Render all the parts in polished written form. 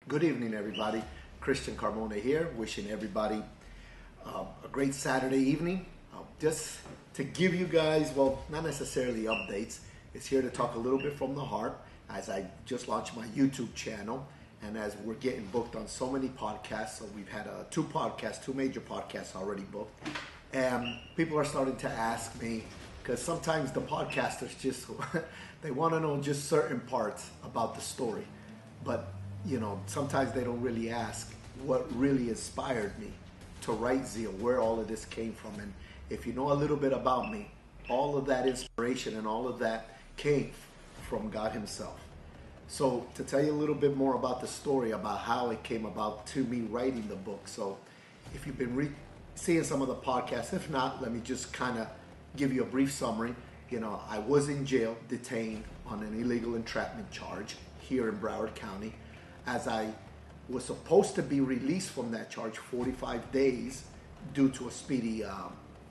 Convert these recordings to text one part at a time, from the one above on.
Good evening, everybody. Christian Carmona here, wishing everybody a great Saturday evening. Just to give you guys, well, not necessarily updates. It's here to talk a little bit from the heart as I just launched my YouTube channel and as we're getting booked on so many podcasts. So we've had two major podcasts already booked. And people are starting to ask me, because sometimes the podcasters just, they want to know just certain parts about the story. But sometimes they don't really ask what really inspired me to write Zeal, where all of this came from. And if you know a little bit about me, all of that inspiration and all of that came from God himself. So to tell you a little bit more about the story, about how it came about to me writing the book. So if you've been seeing some of the podcasts, if not, let me just kind of give you a brief summary. I was in jail, detained on an illegal entrapment charge here in Broward County. As I was supposed to be released from that charge 45 days due to a speedy,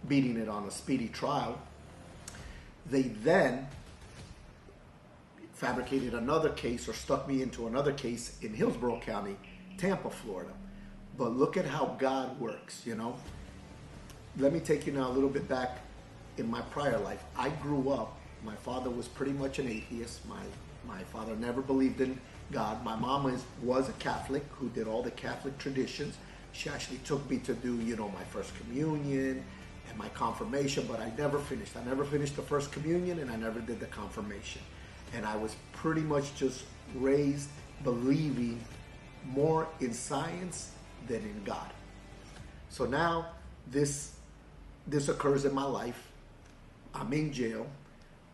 beating it on a speedy trial, they then fabricated another case or stuck me into another case in Hillsborough County, Tampa, Florida. But look at how God works, Let me take you now a little bit back in my prior life. I grew up, my father was pretty much an atheist. My father never believed in God. My mom was a Catholic who did all the Catholic traditions. She actually took me to do, my first communion and my confirmation, but I never finished. I never finished the first communion and I never did the confirmation. And I was pretty much just raised believing more in science than in God. So now this occurs in my life. I'm in jail.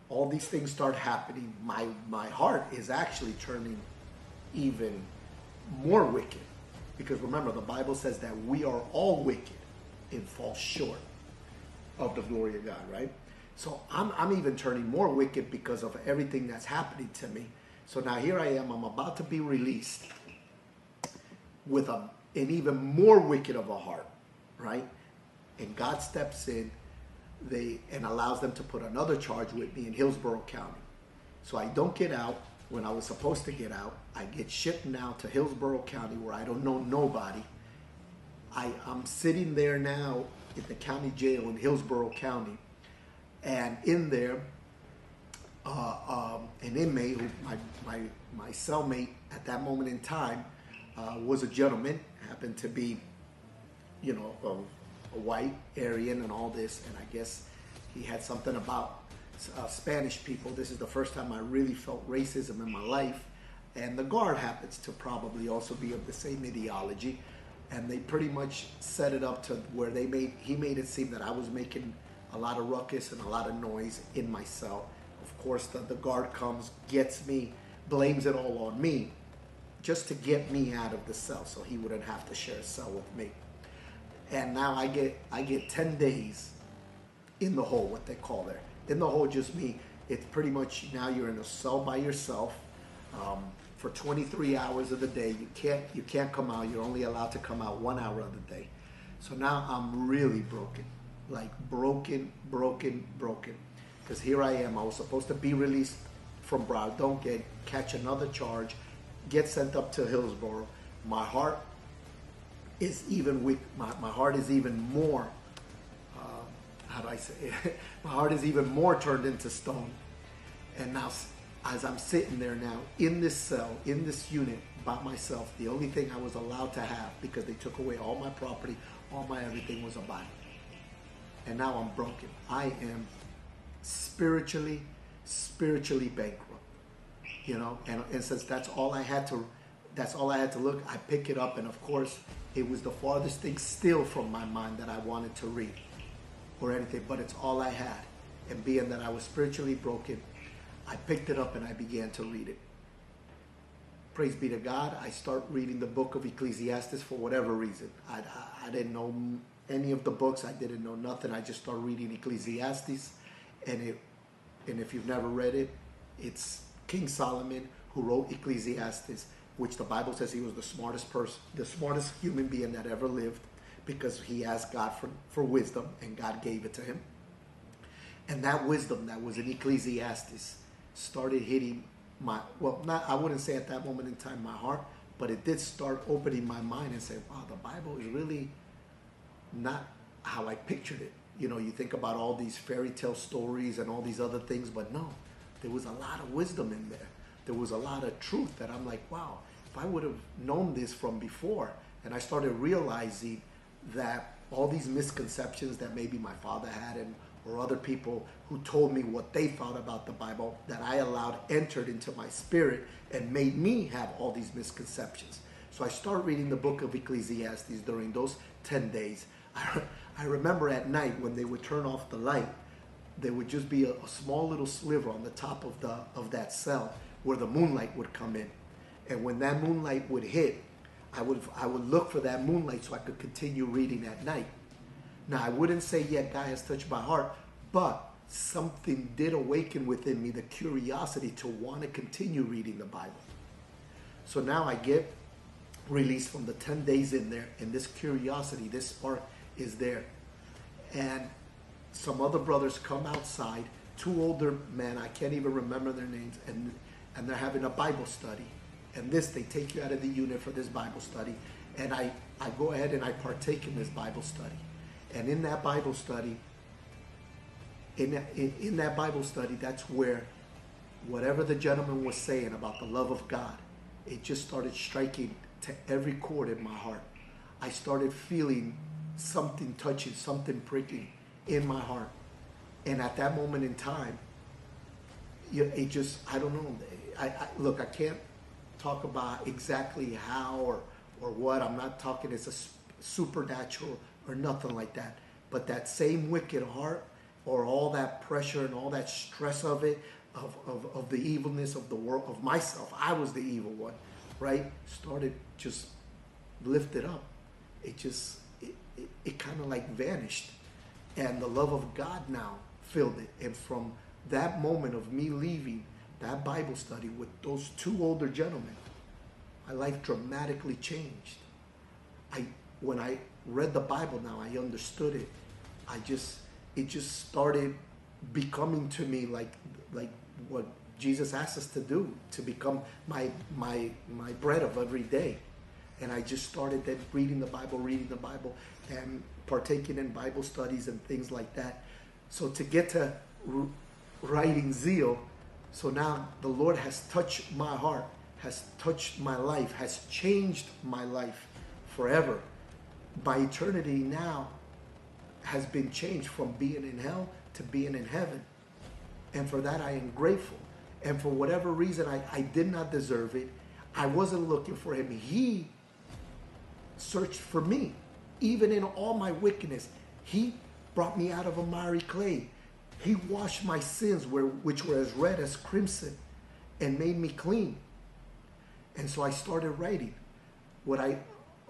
All these things start happening. My heart is actually turning even more wicked. Because remember, the Bible says that we are all wicked and fall short of the glory of God, right? So I'm even turning more wicked because of everything that's happening to me. So now here I am, I'm about to be released with an even more wicked of a heart, right? And God steps in and allows them to put another charge with me in Hillsborough County. So I don't get out when I was supposed to get out. I get shipped now to Hillsborough County where I don't know nobody. I'm sitting there now in the county jail in Hillsborough County. And in there, an inmate, who my cellmate at that moment in time was a gentleman, happened to be, a white, Aryan and all this. And I guess he had something about Spanish people. This is the first time I really felt racism in my life. And the guard happens to probably also be of the same ideology. And they pretty much set it up to where he made it seem that I was making a lot of ruckus and a lot of noise in my cell. Of course, the guard comes, gets me, blames it all on me, just to get me out of the cell so he wouldn't have to share a cell with me. And now I get 10 days in the hole, what they call there. In the hole, just me. It's pretty much now you're in a cell by yourself for 23 hours of the day. You can't come out. You're only allowed to come out 1 hour of the day. So now I'm really broken. Like broken. Because here I am. I was supposed to be released from Broward. Don't catch another charge. Get sent up to Hillsborough. My heart is even weak. My heart is even more. How do I say it? My heart is even more turned into stone. And now, as I'm sitting there now in this cell, in this unit by myself, the only thing I was allowed to have, because they took away all my property, all my everything, was a Bible. And now I'm broken. I am spiritually bankrupt. And since that's all I had to look, I pick it up, and of course it was the farthest thing still from my mind that I wanted to read or anything, but it's all I had. And being that I was spiritually broken, I picked it up and I began to read it. Praise be to God. I start reading the book of Ecclesiastes for whatever reason. I didn't know any of the books. I didn't know nothing. I just started reading Ecclesiastes, and if you've never read it, it's King Solomon who wrote Ecclesiastes, which the Bible says he was the smartest person, the smartest human being that ever lived, because he asked God for wisdom, and God gave it to him. And that wisdom that was in Ecclesiastes started hitting I wouldn't say at that moment in time my heart, but it did start opening my mind and say, wow, the Bible is really not how I pictured it. You know, you think about all these fairy tale stories and all these other things, but no, there was a lot of wisdom in there. There was a lot of truth that I'm like, wow, if I would have known this from before. And I started realizing that all these misconceptions that maybe my father had or other people who told me what they thought about the Bible, that I allowed entered into my spirit and made me have all these misconceptions. So I started reading the book of Ecclesiastes during those 10 days. I remember at night when they would turn off the light, there would just be a small little sliver on the top of that cell where the moonlight would come in. And when that moonlight would hit, I would look for that moonlight so I could continue reading at night. Now, I wouldn't say yet God has touched my heart, but something did awaken within me the curiosity to want to continue reading the Bible. So now I get released from the 10 days in there, and this curiosity, this spark is there. And some other brothers come outside, 2 older men, I can't even remember their names, and they're having a Bible study. And they take you out of the unit for this Bible study. And I go ahead and I partake in this Bible study. And in that Bible study, that's where whatever the gentleman was saying about the love of God, it just started striking to every chord in my heart. I started feeling something touching, something pricking in my heart. And at that moment in time, it just, I don't know. Look, I can't talk about exactly how or what. I'm not talking it's a supernatural or nothing like that. But that same wicked heart, or all that pressure and all that stress of it, of the evilness of the world, of myself, I was the evil one, right? Started just lifted up. It kind of like vanished. And the love of God now filled it. And from that moment of me leaving that Bible study with those 2 older gentlemen, my life dramatically changed. When I read the Bible now, I understood it. It just started becoming to me like what Jesus asked us to do, to become my bread of every day. And I just started then reading the Bible, and partaking in Bible studies and things like that. So to get to writing Zeal, so now the Lord has touched my heart, has touched my life, has changed my life forever. My eternity now has been changed from being in hell to being in heaven. And for that I am grateful. And for whatever reason, I did not deserve it. I wasn't looking for him. He searched for me. Even in all my wickedness, he brought me out of a miry clay. He washed my sins, which were as red as crimson, and made me clean. And so I started writing. What I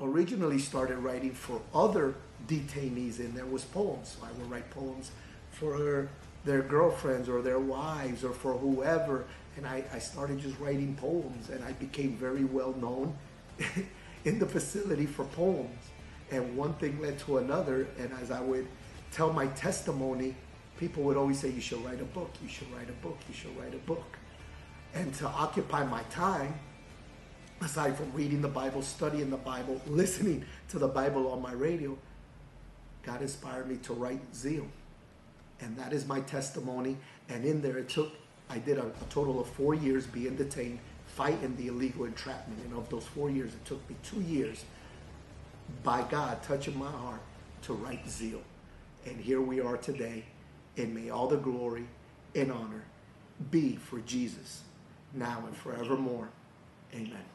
originally started writing for other detainees in there was poems. So I would write poems for their girlfriends or their wives or for whoever. And I started just writing poems, and I became very well known in the facility for poems. And one thing led to another, and as I would tell my testimony, people would always say, you should write a book, you should write a book, you should write a book. And to occupy my time, aside from reading the Bible, studying the Bible, listening to the Bible on my radio, God inspired me to write Zeal. And that is my testimony. And in there I did a total of 4 years being detained, fighting the illegal entrapment. And of those 4 years, it took me 2 years, by God touching my heart, to write Zeal. And here we are today, and may all the glory and honor be for Jesus, now and forevermore. Amen.